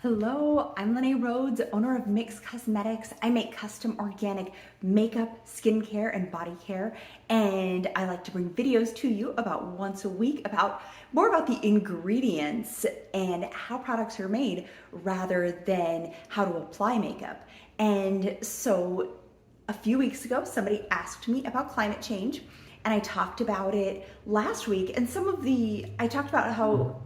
Hello, I'm Lene Rhodes, owner of Mix Cosmetics. I make custom organic makeup, skincare, and body care, and I like to bring videos to you about once a week about more about the ingredients and how products are made rather than how to apply makeup. And so a few weeks ago, somebody asked me about climate change, and I talked about it last week, and I talked about how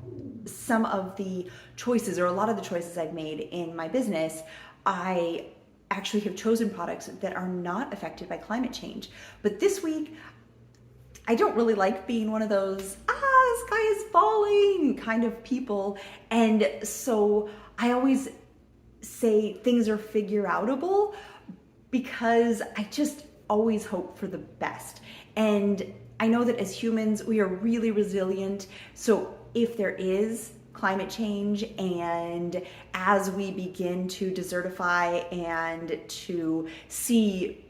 some of the choices, or a lot of the choices I've made in my business, I actually have chosen products that are not affected by climate change. But this week, I don't really like being one of those, the sky is falling kind of people. And so I always say things are figure outable because I just always hope for the best. And I know that as humans, we are really resilient. So if there is climate change, and as we begin to desertify and to see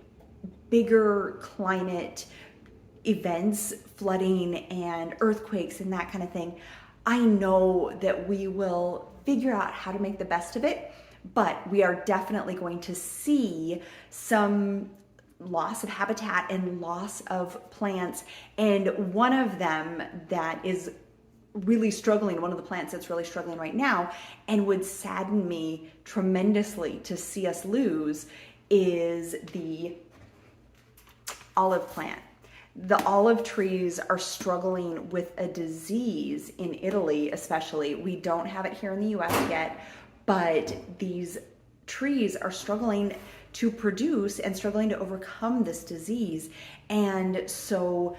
bigger climate events, flooding and earthquakes and that kind of thing, I know that we will figure out how to make the best of it, but we are definitely going to see some loss of habitat and loss of plants. And one of them that is really struggling, one of the plants that's really struggling right now and would sadden me tremendously to see us lose, is the olive plant. The olive trees are struggling with a disease in Italy, especially. We don't have it here in the US yet, but these trees are struggling to produce and struggling to overcome this disease. And so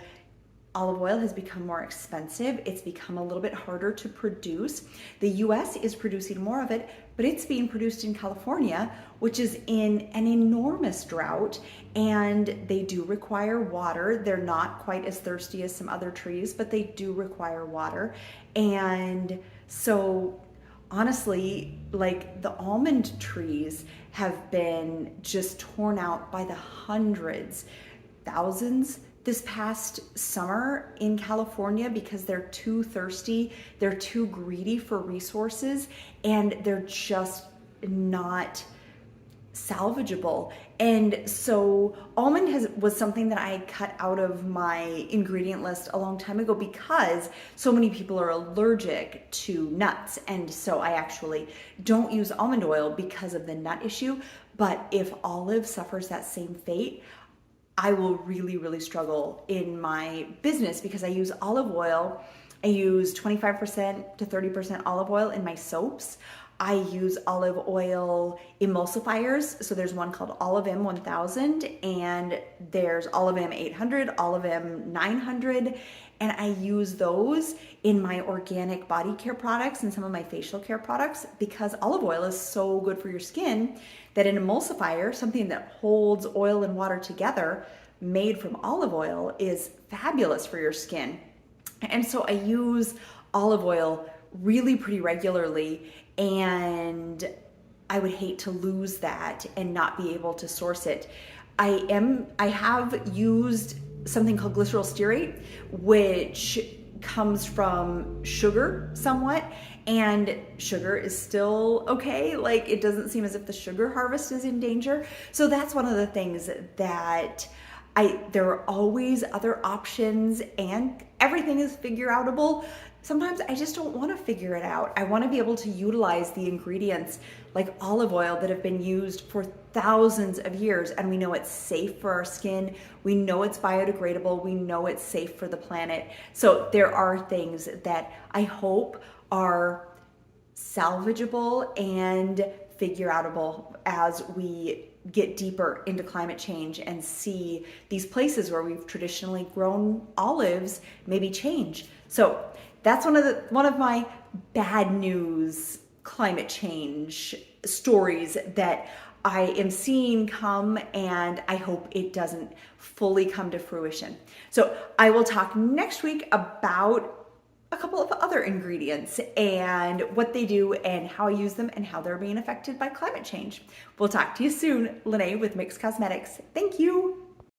olive oil has become more expensive. It's become a little bit harder to produce. The US is producing more of it, but it's being produced in California, which is in an enormous drought, and they do require water. They're not quite as thirsty as some other trees, but they do require water. And so honestly, like the almond trees have been just torn out by the hundreds, thousands this past summer in California because they're too thirsty, they're too greedy for resources, and they're just not salvageable. And so almond was something that I cut out of my ingredient list a long time ago because so many people are allergic to nuts. And so I actually don't use almond oil because of the nut issue. But if olive suffers that same fate, I will really, really struggle in my business because I use olive oil. I use 25% to 30% olive oil in my soaps. I use olive oil emulsifiers. So there's one called Olive M 1000 and there's Olive M 800, Olive M 900. And I use those in my organic body care products and some of my facial care products because olive oil is so good for your skin that an emulsifier, something that holds oil and water together made from olive oil, is fabulous for your skin. And so I use olive oil really pretty regularly, and I would hate to lose that and not be able to source it. I have used something called glycerol stearate, which comes from sugar somewhat, and sugar is still okay. Like, it doesn't seem as if the sugar harvest is in danger. So that's one of the things that there are always other options, and everything is figure outable. Sometimes I just don't want to figure it out. I want to be able to utilize the ingredients like olive oil that have been used for thousands of years, and we know it's safe for our skin. We know it's biodegradable. We know it's safe for the planet. So there are things that I hope are salvageable and figure outable as we get deeper into climate change and see these places where we've traditionally grown olives maybe change. So that's one of my bad news climate change stories that I am seeing come, and I hope it doesn't fully come to fruition. So I will talk next week about a couple of other ingredients and what they do and how I use them and how they're being affected by climate change. We'll talk to you soon. Lene with Mix Cosmetics. Thank you.